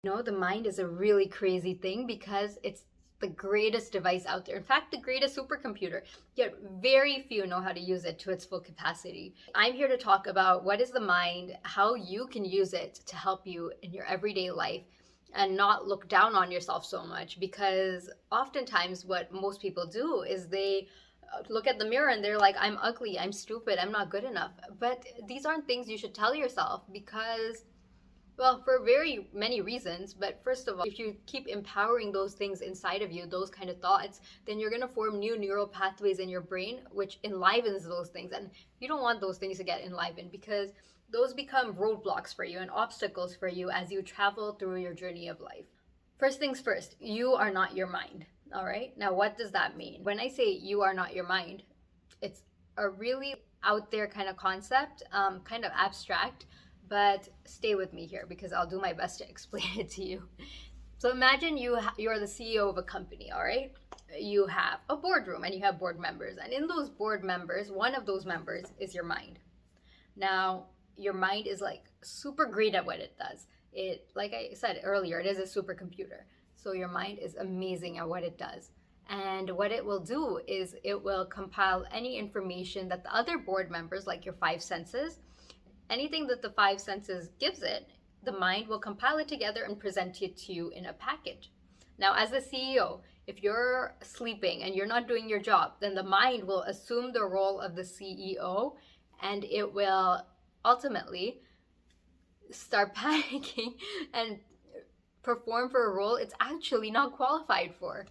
The mind is a really crazy thing because it's the greatest device out there. In fact, the greatest supercomputer. Yet very few know how to use it to its full capacity. I'm here to talk about what is the mind, how you can use it to help you in your everyday life and not look down on yourself so much, because oftentimes what most people do is they look at the mirror and they're like, I'm ugly, I'm stupid, I'm not good enough. But these aren't things you should tell yourself because, well, for very many reasons. But first of all, if you keep empowering those things inside of you, those kind of thoughts, then you're going to form new neural pathways in your brain, which enlivens those things. And you don't want those things to get enlivened, because those become roadblocks for you and obstacles for you as you travel through your journey of life. First things first, you are not your mind. All right. Now, what does that mean? When I say you are not your mind, it's a really out there kind of concept, kind of abstract, but stay with me here because I'll do my best to explain it to you. So imagine you're the CEO of a company, all right? You have a boardroom and you have board members, and in those board members, one of those members is your mind. Now, your mind is like super great at what it does. It, like I said earlier, it is a supercomputer. So your mind is amazing at what it does. And what it will do is it will compile any information that the other board members, like your five senses, anything that the five senses gives it, the mind will compile it together and present it to you in a package. Now, as a CEO, if you're sleeping and you're not doing your job, then the mind will assume the role of the CEO, and it will ultimately start panicking and perform for a role it's actually not qualified for.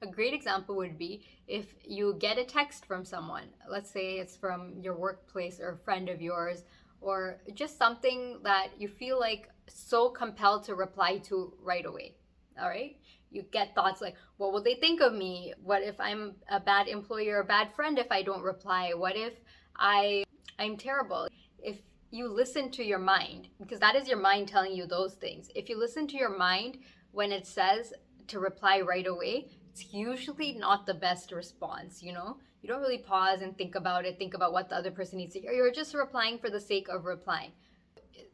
A great example would be if you get a text from someone. Let's say it's from your workplace or a friend of yours, or just something that you feel like so compelled to reply to right away. All right? You get thoughts like, what will they think of me? What if I'm a bad employee or a bad friend if I don't reply? What if I'm terrible? If you listen to your mind, because that is your mind telling you those things. If you listen to your mind when it says to reply right away, it's usually not the best response. You don't really pause and think about it, think about what the other person needs to hear. You're just replying for the sake of replying.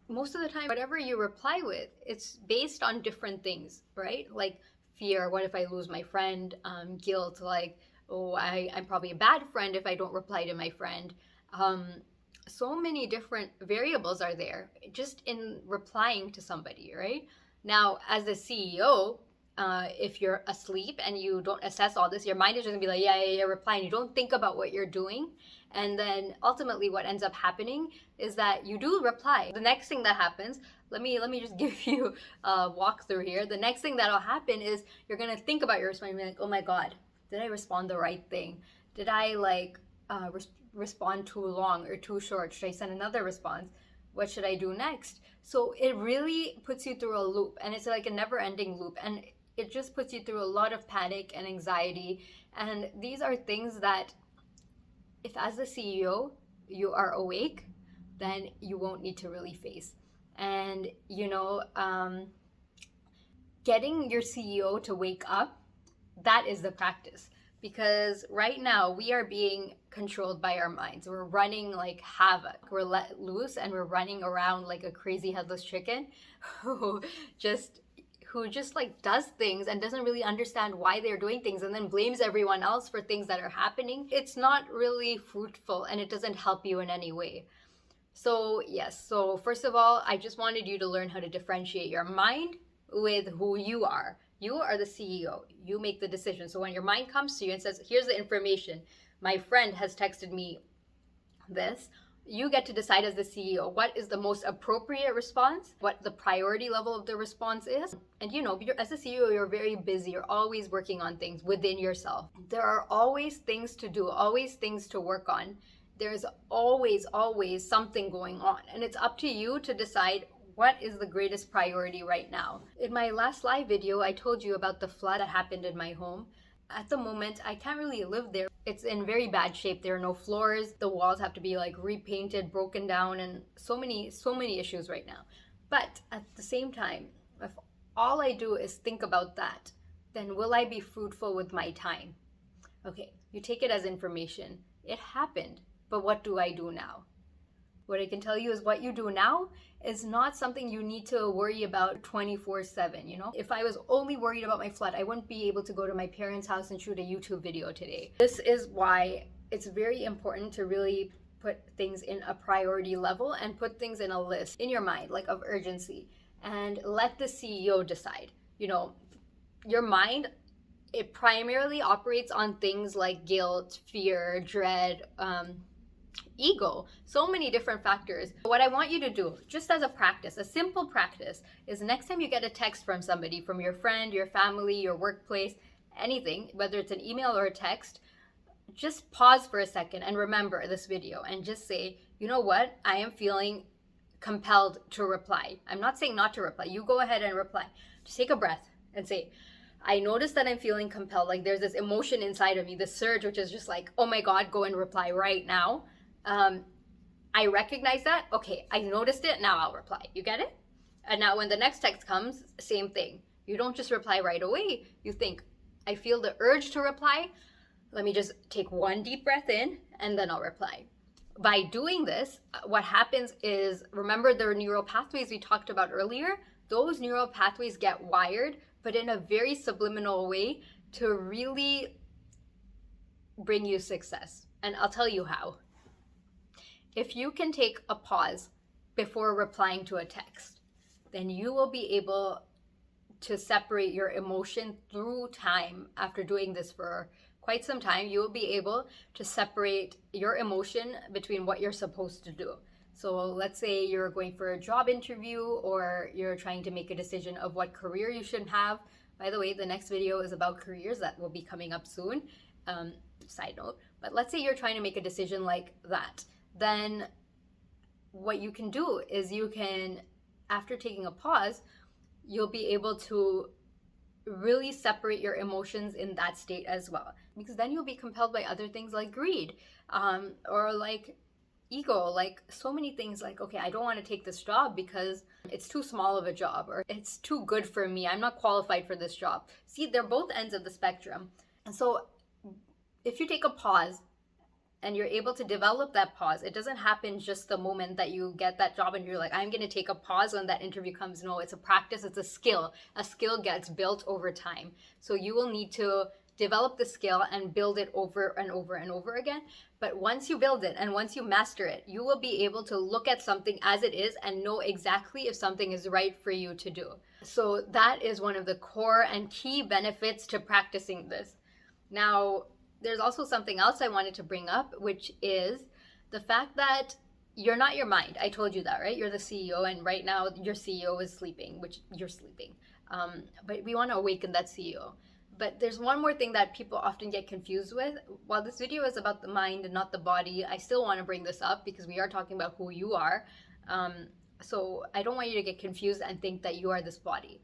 Most of the time, whatever you reply with, it's based on different things, right? Like fear, what if I lose my friend? Guilt, like, oh, I'm probably a bad friend if I don't reply to my friend. So many different variables are there just in replying to somebody, right? Now, as a CEO, if you're asleep and you don't assess all this, your mind is just gonna be like, yeah, reply, and you don't think about what you're doing. And then ultimately what ends up happening is that you do reply. The next thing that happens, let me just give you a walkthrough here. The next thing that'll happen is you're gonna think about your response and be like, oh my God, did I respond the right thing? Did I respond too long or too short? Should I send another response? What should I do next? So it really puts you through a loop, and it's like a never-ending loop, and it just puts you through a lot of panic and anxiety. And these are things that, if as the CEO you are awake, then you won't need to really face. And getting your CEO to wake up, that is the practice. Because right now we are being controlled by our minds. We're running like havoc. We're let loose and we're running around like a crazy headless chicken who just like does things and doesn't really understand why they're doing things, and then blames everyone else for things that are happening. It's not really fruitful and it doesn't help you in any way. So yes, so first of all, I just wanted you to learn how to differentiate your mind with who you are. You are the CEO. You make the decision. So when your mind comes to you and says, here's the information, my friend has texted me this, you get to decide as the CEO what is the most appropriate response, what the priority level of the response is. And as a CEO, you're very busy. You're always working on things within yourself. There are always things to do, always things to work on. There's always something going on. And it's up to you to decide what is the greatest priority right now. In my last live video, I told you about the flood that happened in my home. At the moment, I can't really live there. It's in very bad shape. There are no floors. The walls have to be like repainted, broken down, and so many issues right now. But at the same time, if all I do is think about that, then will I be fruitful with my time? Okay, you take it as information. It happened, but what do I do now? What I can tell you is what you do now is not something you need to worry about 24/7, you know? If I was only worried about my flood, I wouldn't be able to go to my parents' house and shoot a YouTube video today. This is why it's very important to really put things in a priority level and put things in a list in your mind, like of urgency, and let the CEO decide. You know, your mind, it primarily operates on things like guilt, fear, dread, ego, so many different factors. What I want you to do, just as a practice, a simple practice, is next time you get a text from somebody, from your friend, your family, your workplace, anything, whether it's an email or a text, just pause for a second and remember this video and just say, you know what, I am feeling compelled to reply. I'm not saying not to reply. You go ahead and reply. Just take a breath and say, I notice that I'm feeling compelled. Like there's this emotion inside of me, this surge, which is just like, oh my God, go and reply right now. I recognize that. Okay, I noticed it. Now I'll reply. You get it? And now when the next text comes, same thing. You don't just reply right away. You think, I feel the urge to reply. Let me just take one deep breath in and then I'll reply. By doing this, what happens is, remember the neural pathways we talked about earlier? Those neural pathways get wired, but in a very subliminal way to really bring you success. And I'll tell you how. If you can take a pause before replying to a text, then you will be able to separate your emotion through time. After doing this for quite some time, you will be able to separate your emotion between what you're supposed to do. So let's say you're going for a job interview or you're trying to make a decision of what career you should have. By the way, the next video is about careers that will be coming up soon. Side note, but let's say you're trying to make a decision like that. Then what you can do is you can, after taking a pause, you'll be able to really separate your emotions in that state as well. Because then you'll be compelled by other things like greed, or like ego, like so many things like, okay, I don't want to take this job because it's too small of a job, or it's too good for me. I'm not qualified for this job. See, they're both ends of the spectrum. And so if you take a pause, and you're able to develop that pause. It doesn't happen just the moment that you get that job and you're like, I'm going to take a pause when that interview comes. No, it's a practice. It's a skill. A skill gets built over time. So you will need to develop the skill and build it over and over and over again. But once you build it and once you master it, you will be able to look at something as it is and know exactly if something is right for you to do. So that is one of the core and key benefits to practicing this. Now, there's also something else I wanted to bring up, which is the fact that you're not your mind. I told you that, right? You're the CEO, and right now your CEO is sleeping, which you're sleeping. But we want to awaken that CEO. But there's one more thing that people often get confused with. While this video is about the mind and not the body, I still want to bring this up because we are talking about who you are. So I don't want you to get confused and think that you are this body.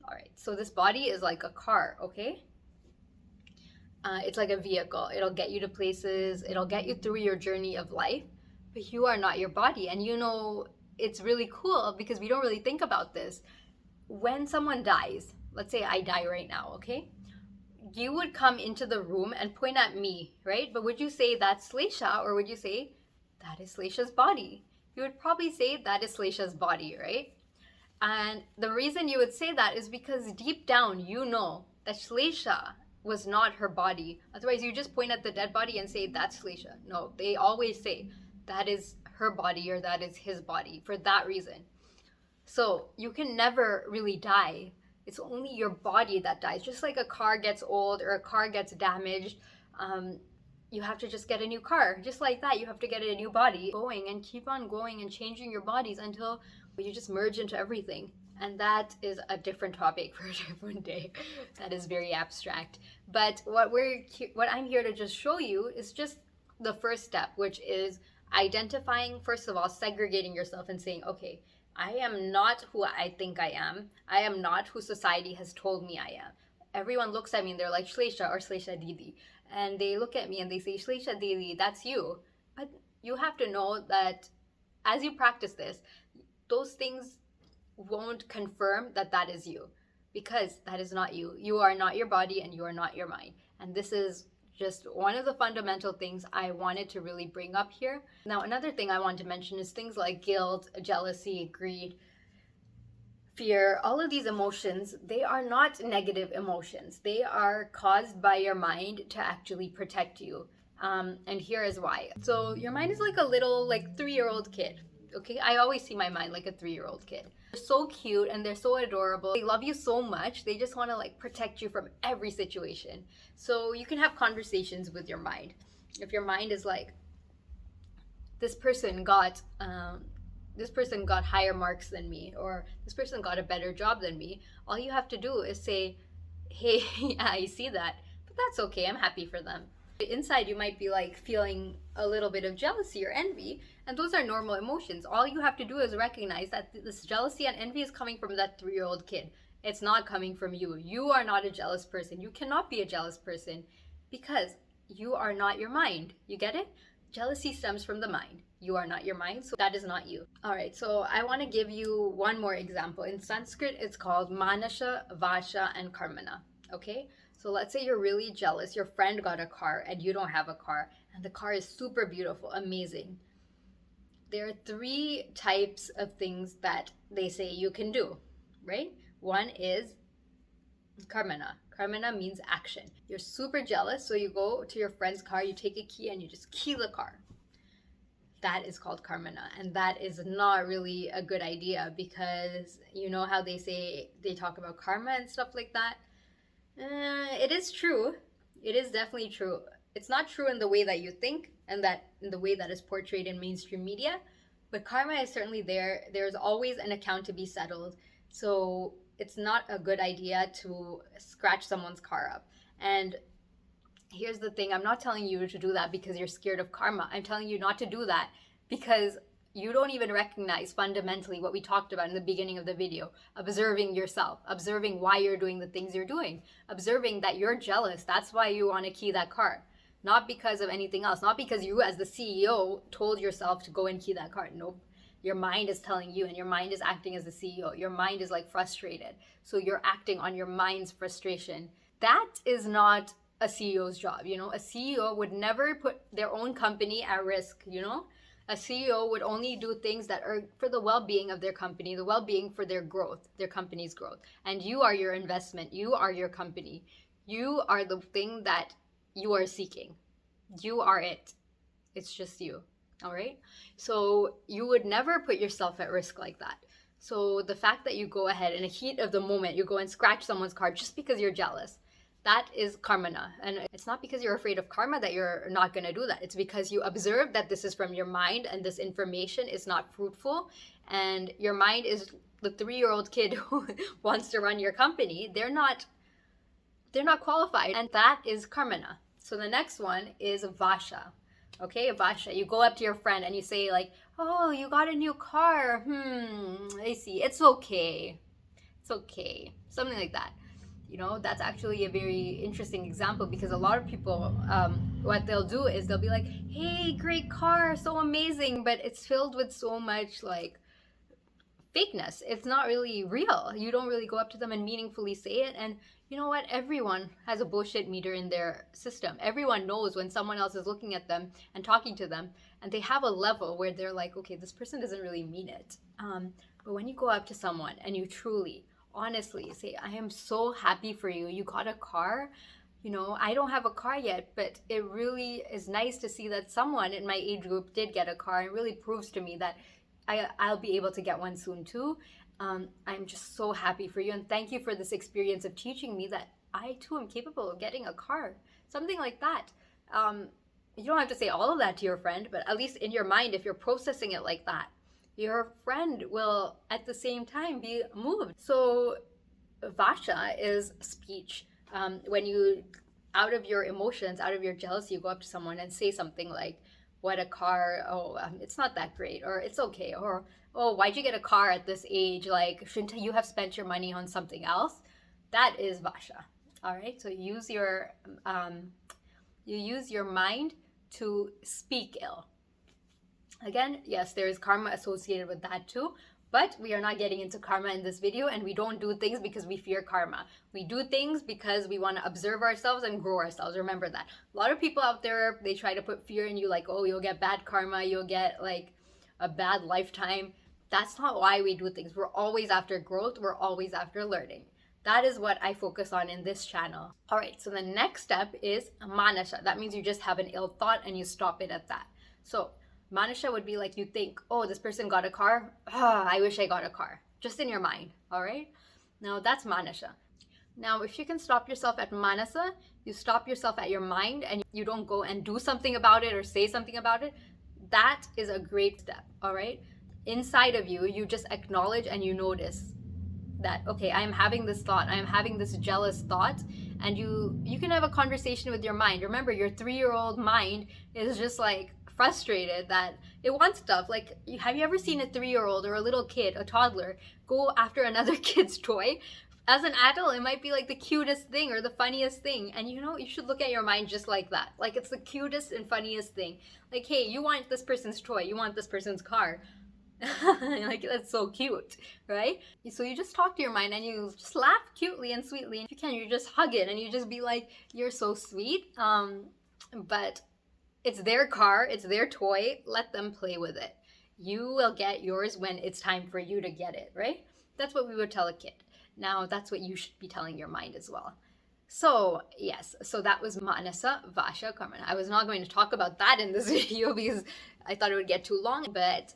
All right, so this body is like a car, okay? It's like a vehicle. It'll get you to places. It'll get you through your journey of life. But you are not your body. And you know, it's really cool because we don't really think about this. When someone dies, let's say I die right now, okay? You would come into the room and point at me, right? But would you say that's Slaisha, or would you say that is Slaisha's body? You would probably say that is Slaisha's body, right? And the reason you would say that is because deep down you know that Slaisha was not her body. Otherwise, you just point at the dead body and say, that's Slaisha. No, they always say, that is her body or that is his body for that reason. So you can never really die. It's only your body that dies. Just like a car gets old or a car gets damaged, you have to just get a new car. Just like that, you have to get a new body. Going and keep on going and changing your bodies until you just merge into everything. And that is a different topic for a different day. That is very abstract. But what I'm here to just show you is just the first step, which is identifying, first of all, segregating yourself and saying, okay, I am not who I think I am. I am not who society has told me I am. Everyone looks at me and they're like, Slaisha or Slaisha Didi. And they look at me and they say, Slaisha Didi, that's you. But you have to know that as you practice this, those things won't confirm that that is you, because that is not you. You are not your body and you are not your mind. And this is just one of the fundamental things I wanted to really bring up here. Now, another thing I want to mention is things like guilt, jealousy, greed, fear. All of these emotions, they are not negative emotions. They are caused by your mind to actually protect you. And here is why. So your mind is like a little 3-year-old kid. Okay, I always see my mind like a 3-year-old kid. They're so cute and they're so adorable. They love you so much. They just want to protect you from every situation. So you can have conversations with your mind. If your mind is like, this person got higher marks than me, or this person got a better job than me, all you have to do is say, hey, yeah, I see that, but that's okay. I'm happy for them. Inside, you might be feeling a little bit of jealousy or envy, and those are normal emotions. All you have to do is recognize that this jealousy and envy is coming from that 3-year-old kid. It's not coming from you. You are not a jealous person. You cannot be a jealous person because you are not your mind. You get it? Jealousy stems from the mind. You are not your mind, so that is not you. All right, so I want to give you one more example. In Sanskrit, it's called Manasha, Vasha, and Karmana. Okay? So let's say you're really jealous. Your friend got a car and you don't have a car, and the car is super beautiful, amazing. There are 3 types of things that they say you can do, right? One is Karmana. Karmana means action. You're super jealous, so you go to your friend's car, you take a key, and you just key the car. That is called Karmana, and that is not really a good idea, because you know how they talk about karma and stuff like that? It is true. It is definitely true. It's not true in the way that you think and that in the way that is portrayed in mainstream media, but karma is certainly there. There's always an account to be settled. So it's not a good idea to scratch someone's car up. And here's the thing, I'm not telling you to do that because you're scared of karma. I'm telling you not to do that because you don't even recognize fundamentally what we talked about in the beginning of the video. Observing yourself, observing why you're doing the things you're doing, observing that you're jealous. That's why you want to key that car. Not because of anything else, not because you as the CEO told yourself to go and key that car. Nope. Your mind is telling you, and your mind is acting as the CEO. Your mind is frustrated. So you're acting on your mind's frustration. That is not a CEO's job. A CEO would never put their own company at risk. A CEO would only do things that are for the well-being of their company, the well-being for their growth, their company's growth. And you are your investment. You are your company. You are the thing that you are seeking. You are it. It's just you. All right? So you would never put yourself at risk like that. So the fact that you go ahead in the heat of the moment, you go and scratch someone's car just because you're jealous, that is karmana. And it's not because you're afraid of karma that you're not going to do that. It's because you observe that this is from your mind and this information is not fruitful. And your mind is the 3-year-old kid who wants to run your company. They're not qualified. And that is karmana. So the next one is vasha. Okay, vasha. You go up to your friend and you say oh, you got a new car. I see. It's okay. It's okay. Something like that. That's actually a very interesting example because a lot of people, what they'll do is they'll be like, hey, great car, so amazing, but it's filled with so much fakeness. It's not really real. You don't really go up to them and meaningfully say it. And you know what? Everyone has a bullshit meter in their system. Everyone knows when someone else is looking at them and talking to them, and they have a level where they're like, okay, this person doesn't really mean it. But when you go up to someone and you truly, honestly say, I am so happy for you. You got a car. I don't have a car yet, but it really is nice to see that someone in my age group did get a car. It really proves to me that I'll be able to get one soon too. I'm just so happy for you. And thank you for this experience of teaching me that I too am capable of getting a car. Something like that. You don't have to say all of that to your friend, but at least in your mind, if you're processing it like that, your friend will at the same time be moved. So vasha is speech. When you, out of your emotions, out of your jealousy, you go up to someone and say something like, what a car, oh, it's not that great, or it's okay, or oh, why'd you get a car at this age? Shouldn't you have spent your money on something else? That is vasha. All right, so you use your mind to speak ill. Again, yes, there is karma associated with that too, But we are not getting into karma in this video, and we don't do things because we fear karma. We do things because we want to observe ourselves and grow ourselves. Remember that. A lot of people out there, they try to put fear in you, like, oh, you'll get bad karma, you'll get like a bad lifetime. That's not why we do things. We're always after growth. We're always after learning. That is what I focus on in this channel. All right, so the next step is manasha. That means you just have an ill thought and you stop it at that. So manasha would be like, you think, oh, this person got a car. I wish I got a car. Just in your mind, all right? Now that's manasha. Now, if you can stop yourself at manasa, you stop yourself at your mind and you don't go and do something about it or say something about it, that is a great step, all right? Inside of you, you just acknowledge and you notice that, okay, I am having this thought, I am having this jealous thought, and you can have a conversation with your mind. Remember, your 3-year-old mind is just like frustrated that it wants stuff. Like, have you ever seen a 3-year-old or a little kid, a toddler, go after another kid's toy? As an adult, it might be like the cutest thing or the funniest thing. And you know, you should look at your mind just like that. Like, it's the cutest and funniest thing. Like, hey, you want this person's toy, you want this person's car. Like, that's so cute, right? So you just talk to your mind and you just laugh cutely and sweetly. And if you can, you just hug it and you just be like, you're so sweet. But it's their car, it's their toy, let them play with it. You will get yours when it's time for you to get it, right? That's what we would tell a kid. Now, that's what you should be telling your mind as well. So, yes, so that was Manasa, Vasha, Karma. I was not going to talk about that in this video because I thought it would get too long, but,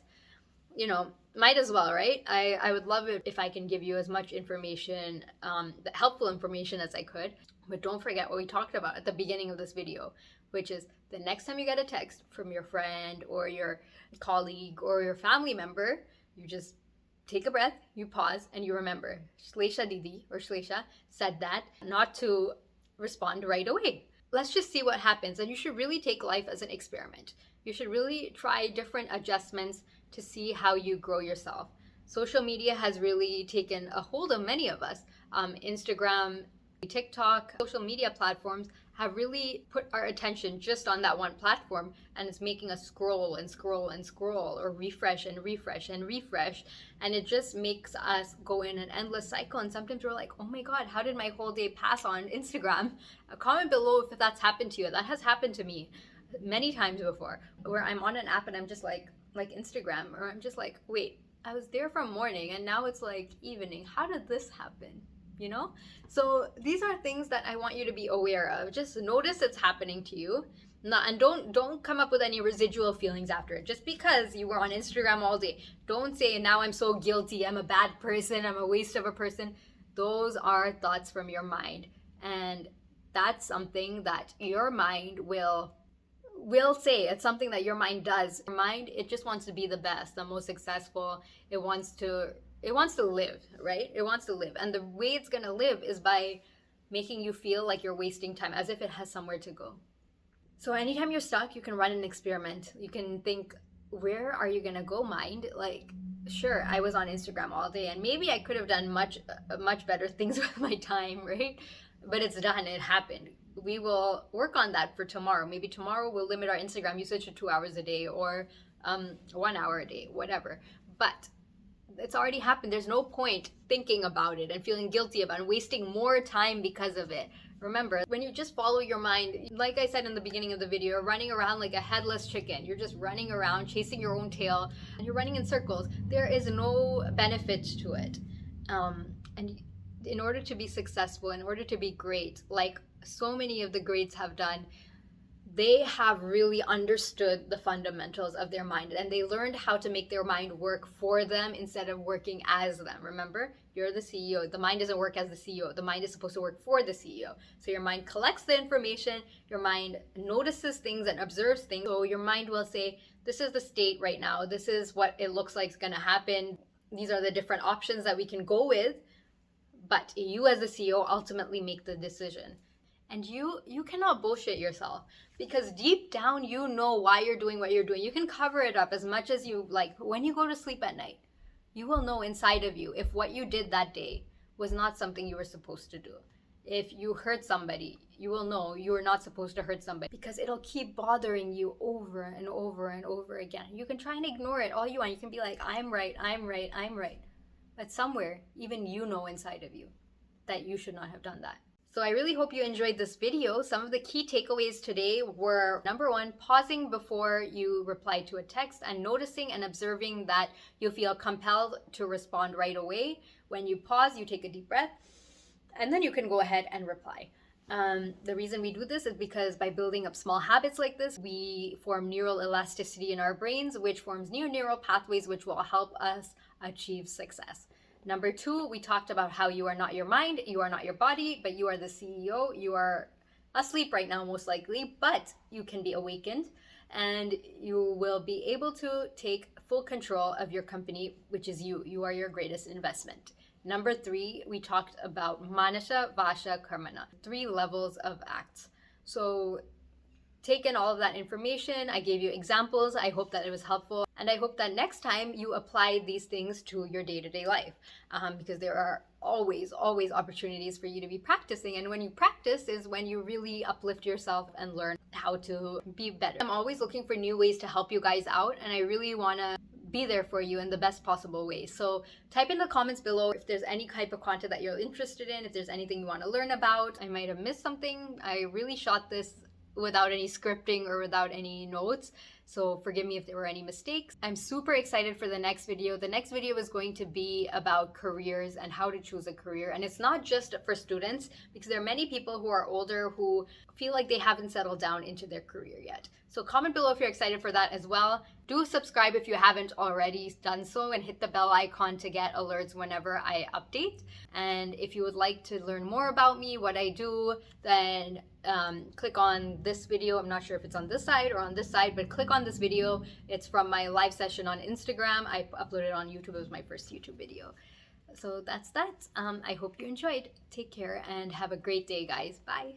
you know, might as well, right? I would love it if I can give you as much information, helpful information as I could. But don't forget what we talked about at the beginning of this video, which is the next time you get a text from your friend or your colleague or your family member, you just take a breath, you pause, and you remember, Shlesha Didi or Shlesha said that, not to respond right away. Let's just see what happens. And you should really take life as an experiment. You should really try different adjustments to see how you grow yourself. Social media has really taken a hold of many of us. Instagram, TikTok, social media platforms have really put our attention just on that one platform, and it's making us scroll and scroll and scroll, or refresh and refresh and refresh, and it just makes us go in an endless cycle. And sometimes we're like, oh my god, how did my whole day pass on Instagram? Comment below if that's happened to you. That has happened to me many times before, where I'm on an app and I'm just like Instagram, or I'm just like, wait, I was there from morning and now it's like evening. How did this happen? You know? So these are things that I want you to be aware of. Just notice it's happening to you. And don't come up with any residual feelings after it. Just because you were on Instagram all day, don't say, now I'm so guilty, I'm a bad person, I'm a waste of a person. Those are thoughts from your mind. And that's something that your mind will say. It's something that your mind does. Your mind, it just wants to be the best, the most successful. It wants to live, right? It wants to live. And the way it's going to live is by making you feel like you're wasting time, as if it has somewhere to go. So anytime you're stuck, you can run an experiment. You can think, where are you going to go, mind? Like, sure, I was on Instagram all day and maybe I could have done much better things with my time, right? But it's done. It happened. We will work on that for tomorrow. Maybe tomorrow we'll limit our Instagram usage to 2 hours a day, or 1 hour a day, whatever. But it's already happened. There's no point thinking about it and feeling guilty about it and wasting more time because of it. Remember, when you just follow your mind, like I said in the beginning of the video, you're running around like a headless chicken. You're just running around, chasing your own tail, and you're running in circles. There is no benefit to it. And in order to be successful, in order to be great, like so many of the greats have done, they have really understood the fundamentals of their mind, and they learned how to make their mind work for them instead of working as them. Remember, you're the CEO. The mind doesn't work as the CEO. The mind is supposed to work for the CEO. So your mind collects the information, your mind notices things and observes things. So your mind will say, this is the state right now. This is what it looks like is going to happen. These are the different options that we can go with. But you as the CEO ultimately make the decision. And you cannot bullshit yourself, because deep down you know why you're doing what you're doing. You can cover it up as much as you like. When you go to sleep at night, you will know inside of you if what you did that day was not something you were supposed to do. If you hurt somebody, you will know you are not supposed to hurt somebody, because it'll keep bothering you over and over and over again. You can try and ignore it all you want. You can be like, I'm right, I'm right, I'm right. But somewhere, even you know inside of you that you should not have done that. So I really hope you enjoyed this video. Some of the key takeaways today were, number one, pausing before you reply to a text and noticing and observing that you feel compelled to respond right away. When you pause, you take a deep breath, and then you can go ahead and reply. The reason we do this is because by building up small habits like this, we form neural elasticity in our brains, which forms new neural pathways, which will help us achieve success. Number two, we talked about how you are not your mind, you are not your body, but you are the CEO. You are asleep right now, most likely, but you can be awakened, and you will be able to take full control of your company, which is you. You are your greatest investment. Number three, we talked about Manasha, Vasha, Karmana, 3 levels of acts. So take in all of that information. I gave you examples. I hope that it was helpful. And I hope that next time you apply these things to your day-to-day life, because there are always opportunities for you to be practicing. And when you practice is when you really uplift yourself and learn how to be better. I'm always looking for new ways to help you guys out, and I really want to be there for you in the best possible way. So type in the comments below if there's any type of content that you're interested in, if there's anything you want to learn about. I might have missed something. I really shot this without any scripting or without any notes, so forgive me if there were any mistakes. I'm super excited for the next video. The next video is going to be about careers and how to choose a career. And it's not just for students, because there are many people who are older who feel like they haven't settled down into their career yet. So comment below if you're excited for that as well. Do subscribe if you haven't already done so, and hit the bell icon to get alerts whenever I update. And if you would like to learn more about me, what I do, then click on this video. I'm not sure if it's on this side or on this side, but click on this video. It's from my live session on Instagram. I uploaded it on YouTube. It was my first YouTube video. So that's that. I hope you enjoyed. Take care and have a great day, guys. Bye.